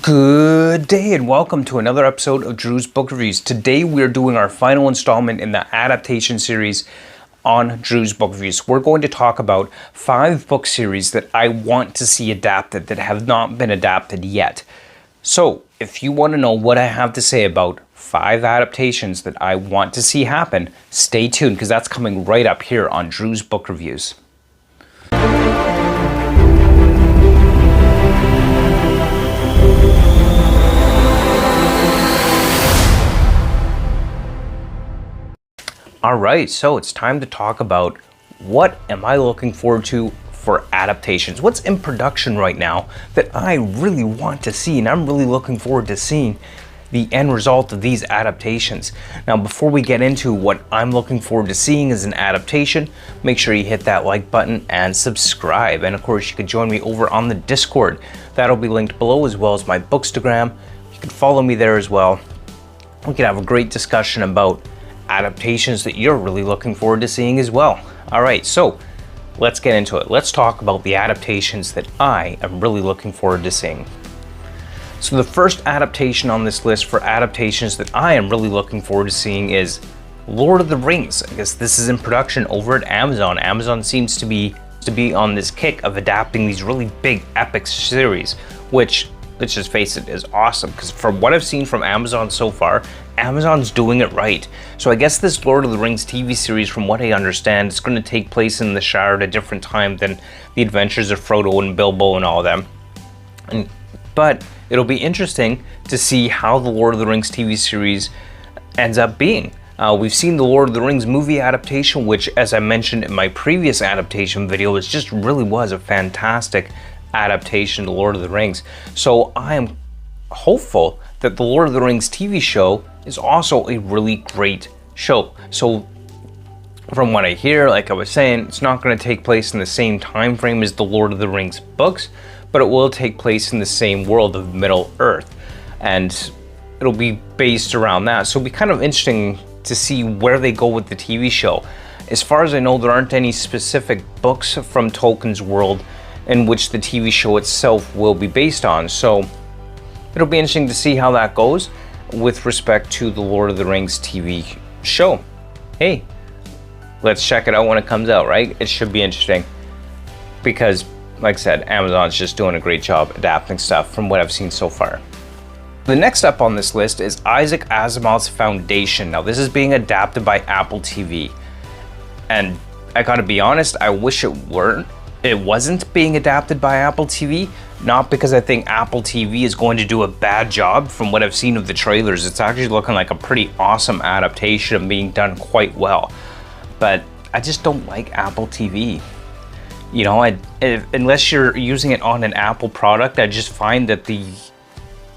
Good day and welcome to another episode of Drew's Book Reviews. Today we're doing our final installment in the adaptation series on Drew's Book Reviews. We're going to talk about 5 book series that I want to see adapted that have not been adapted yet. So if you want to know what I have to say about 5 adaptations that I want to see happen, stay tuned because that's coming right up here on Drew's Book Reviews. Alright, so it's time to talk about what am I looking forward to for adaptations. What's in production right now that I really want to see, and I'm really looking forward to seeing the end result of these adaptations. Now before we get into what I'm looking forward to seeing as an adaptation, make sure you hit that like button and subscribe. And of course you can join me over on the Discord. That'll be linked below, as well as my bookstagram. You can follow me there as well. We can have a great discussion about adaptations that you're really looking forward to seeing as well. All right, so let's get into it. Let's talk about the adaptations that I am really looking forward to seeing. So the first adaptation on this list for adaptations that I am really looking forward to seeing is Lord of the Rings. I guess this is in production over at Amazon. Amazon seems to be on this kick of adapting these really big epic series, which, let's just face it, is awesome, because from what I've seen from Amazon so far, Amazon's doing it right. So I guess this Lord of the Rings TV series, from what I understand, is going to take place in the Shire at a different time than the adventures of Frodo and Bilbo and all of them. But it'll be interesting to see how the Lord of the Rings TV series ends up being. We've seen the Lord of the Rings movie adaptation, which, as I mentioned in my previous adaptation video, it just really was a fantastic adaptation to Lord of the Rings. So I am hopeful that the Lord of the Rings TV show is also a really great show. So from what I hear, like I was saying, it's not going to take place in the same time frame as the Lord of the Rings books, but it will take place in the same world of Middle Earth, and it'll be based around that. So it'll be kind of interesting to see where they go with the TV show. As far as I know, there aren't any specific books from Tolkien's world in which the TV show itself will be based on. So it'll be interesting to see how that goes with respect to the Lord of the Rings TV show. Hey, let's check it out when it comes out, right? It should be interesting because, like I said, Amazon's just doing a great job adapting stuff from what I've seen so far. The next up on this list is Isaac Asimov's Foundation. Now this is being adapted by Apple TV, and I gotta be honest, I wish it wasn't being adapted by Apple TV, not because I think Apple TV is going to do a bad job. From what I've seen of the trailers, it's actually looking like a pretty awesome adaptation and being done quite well. But I just don't like Apple TV. You know, unless you're using it on an Apple product, I just find that the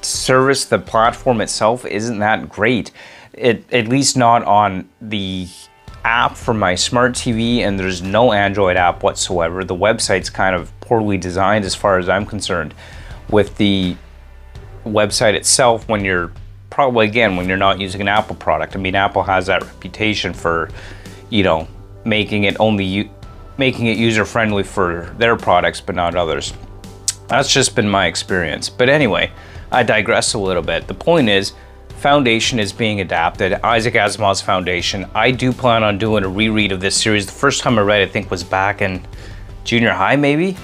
service, the platform itself, isn't that great. At least not on the app for my smart TV, and there's no Android app whatsoever. The website's kind of poorly designed as far as I'm concerned with the website itself when you're not using an Apple product. I mean, Apple has that reputation for, you know, making it user-friendly for their products but not others. That's just been my experience. But anyway, I digress a little bit. The point is, Foundation is being adapted, Isaac Asimov's Foundation. I do plan on doing a reread of this series. The first time I read it, I think, was back in junior high, maybe?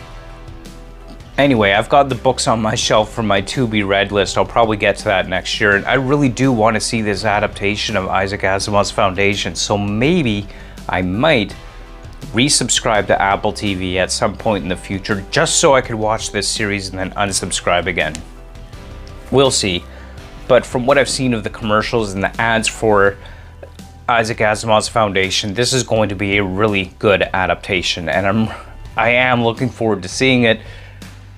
Anyway, I've got the books on my shelf for my to-be-read list. I'll probably get to that next year, and I really do want to see this adaptation of Isaac Asimov's Foundation, so maybe I might resubscribe to Apple TV at some point in the future, just so I could watch this series and then unsubscribe again. We'll see. But from what I've seen of the commercials and the ads for Isaac Asimov's Foundation, this is going to be a really good adaptation, and I am looking forward to seeing it.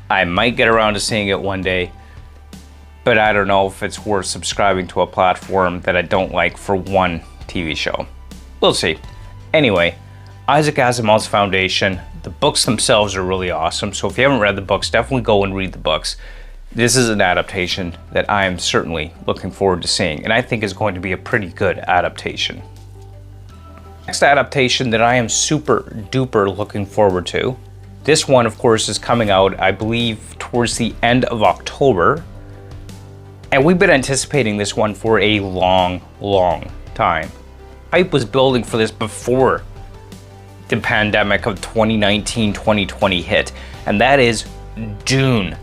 I might get around to seeing it one day, but I don't know if it's worth subscribing to a platform that I don't like for one TV show. We'll see. Anyway, Isaac Asimov's Foundation, the books themselves are really awesome, so if you haven't read the books, definitely go and read the books. This is an adaptation that I am certainly looking forward to seeing, and I think is going to be a pretty good adaptation. Next adaptation that I am super duper looking forward to. This one, of course, is coming out, I believe, towards the end of October. And we've been anticipating this one for a long, long time. Hype was building for this before the pandemic of 2019-2020 hit, and that is Dune.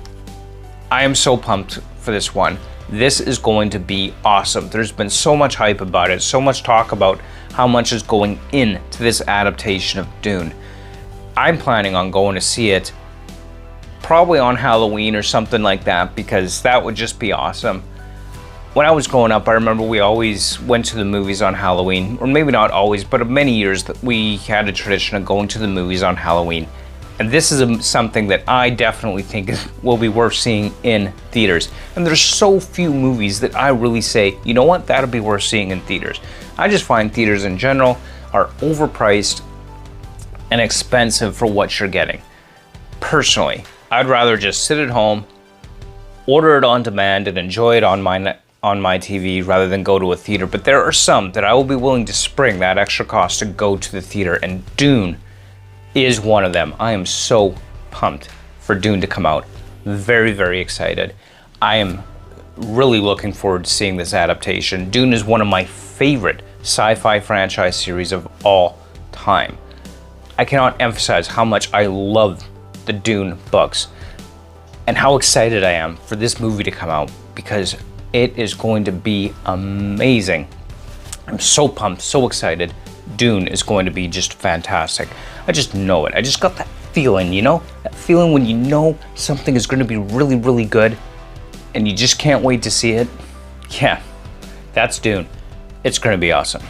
I am so pumped for this one. This is going to be awesome. There's been so much hype about it, so much talk about how much is going into this adaptation of Dune. I'm planning on going to see it probably on Halloween or something like that, because that would just be awesome. When I was growing up, I remember we always went to the movies on Halloween, or maybe not always, but many years that we had a tradition of going to the movies on Halloween. And this is something that I definitely think will be worth seeing in theaters. And there's so few movies that I really say, you know what, that'll be worth seeing in theaters. I just find theaters in general are overpriced and expensive for what you're getting. Personally, I'd rather just sit at home, order it on demand, and enjoy it on my TV rather than go to a theater. But there are some that I will be willing to spring that extra cost to go to the theater, and Dune is one of them. I am so pumped for Dune to come out. Very, very excited. I am really looking forward to seeing this adaptation. Dune is one of my favorite sci-fi franchise series of all time. I cannot emphasize how much I love the Dune books and how excited I am for this movie to come out, because it is going to be amazing. I'm so pumped, so excited. Dune is going to be just fantastic. I just know it. I just got that feeling, you know? That feeling when you know something is going to be really, really good and you just can't wait to see it. Yeah, that's Dune. It's going to be awesome.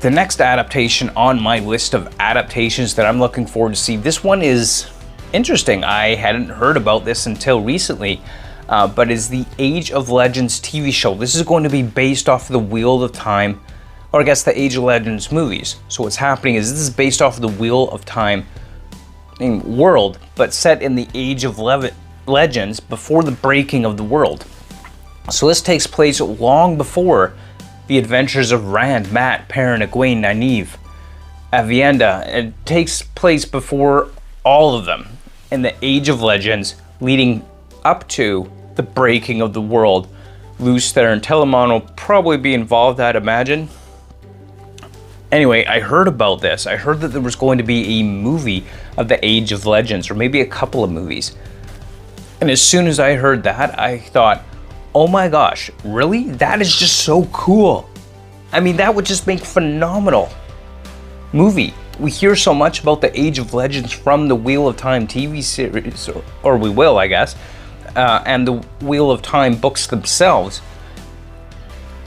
The next adaptation on my list of adaptations that I'm looking forward to see, this one is interesting. I hadn't heard about this until recently, but is the Age of Legends TV show. This is going to be based off of the Wheel of Time, or I guess the Age of Legends movies. So what's happening is this is based off of the Wheel of Time world, but set in the Age of Legends before the breaking of the world. So this takes place long before the adventures of Rand, Mat, Perrin, Egwene, Nynaeve, Aviendha. It takes place before all of them in the Age of Legends, leading up to the breaking of the world. Lews and Telamon will probably be involved, I'd imagine. Anyway, I heard about this. I heard that there was going to be a movie of the Age of Legends, or maybe a couple of movies. And as soon as I heard that, I thought, oh my gosh, really? That is just so cool. I mean, that would just make phenomenal movie. We hear so much about the Age of Legends from the Wheel of Time TV series, or we will, I guess, and the Wheel of Time books themselves,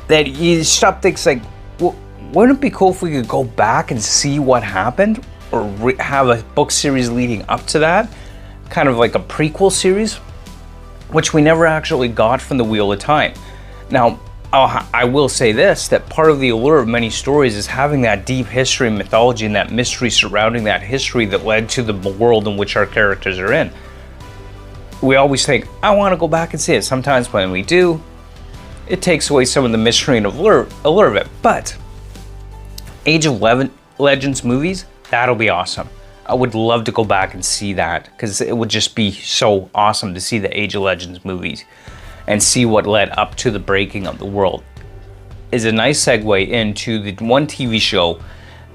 that you stop things like, well, wouldn't it be cool if we could go back and see what happened, or have a book series leading up to that, kind of like a prequel series, which we never actually got from the Wheel of Time. Now, I will say this, that part of the allure of many stories is having that deep history and mythology and that mystery surrounding that history that led to the world in which our characters are in. We always think, I want to go back and see it. Sometimes when we do, it takes away some of the mystery and allure of it. But Age of Legends movies, that'll be awesome. I would love to go back and see that, because it would just be so awesome to see the Age of Legends movies and see what led up to the breaking of the world. Is a nice segue into the one TV show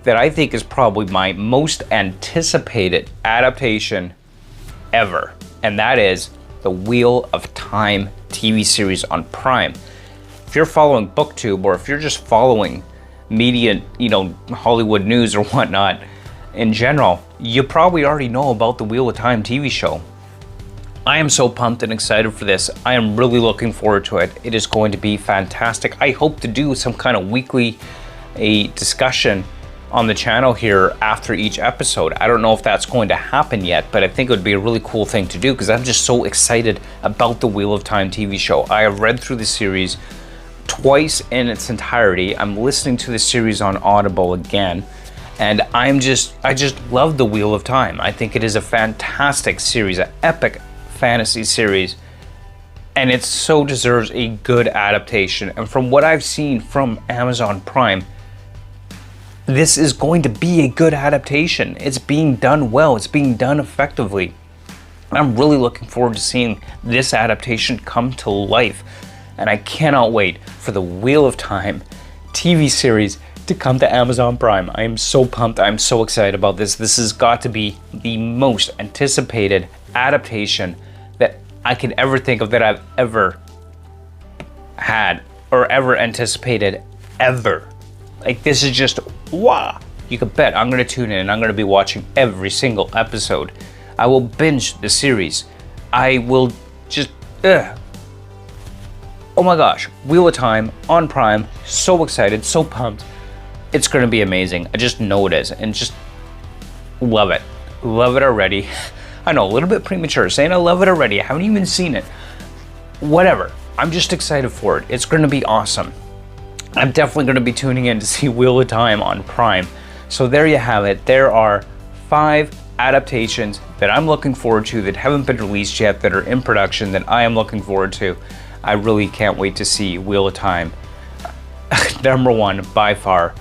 that I think is probably my most anticipated adaptation ever, and that is the Wheel of Time TV series on Prime. If you're following BookTube, or if you're just following media, Hollywood news or whatnot, in general, you probably already know about the Wheel of Time TV show. I am so pumped and excited for this. I am really looking forward to it. It is going to be fantastic. I hope to do some kind of weekly discussion on the channel here after each episode. I don't know if that's going to happen yet, but I think it would be a really cool thing to do, because I'm just so excited about the Wheel of Time TV show. I have read through the series twice in its entirety. I'm listening to the series on Audible again. And I just love the Wheel of Time. I think it is a fantastic series, an epic fantasy series, and it so deserves a good adaptation. And from what I've seen from Amazon Prime, this is going to be a good adaptation. It's being done well, it's being done effectively. I'm really looking forward to seeing this adaptation come to life. And I cannot wait for the Wheel of Time TV series to come to Amazon Prime. I am so pumped. I'm so excited about this. This has got to be the most anticipated adaptation that I could ever think of, that I've ever had or ever anticipated ever. Like, this is just, wow. You can bet I'm gonna tune in and I'm gonna be watching every single episode. I will binge the series. I will just, oh my gosh, Wheel of Time on Prime. So excited, so pumped. It's gonna be amazing. I just know it is, and just love it. Love it already. I know, a little bit premature saying I love it already. I haven't even seen it. Whatever, I'm just excited for it. It's gonna be awesome. I'm definitely gonna be tuning in to see Wheel of Time on Prime. So there you have it. There are 5 adaptations that I'm looking forward to that haven't been released yet, that are in production, that I am looking forward to. I really can't wait to see Wheel of Time. Number 1 by far.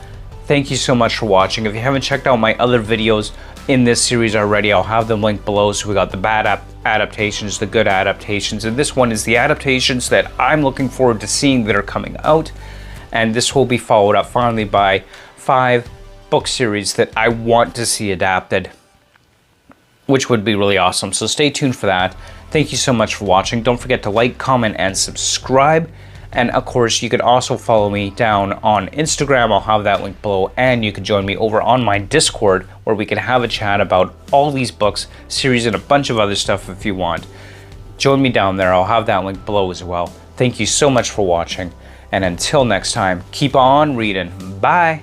Thank you so much for watching. If you haven't checked out my other videos in this series already, I'll have them linked below. So we got the bad adaptations, the good adaptations, and this one is the adaptations that I'm looking forward to seeing that are coming out. And this will be followed up finally by 5 book series that I want to see adapted, which would be really awesome. So stay tuned for that. Thank you so much for watching. Don't forget to like, comment, and subscribe. And of course, you could also follow me down on Instagram. I'll have that link below. And you can join me over on my Discord, where we can have a chat about all these books, series, and a bunch of other stuff if you want. Join me down there. I'll have that link below as well. Thank you so much for watching. And until next time, keep on reading. Bye.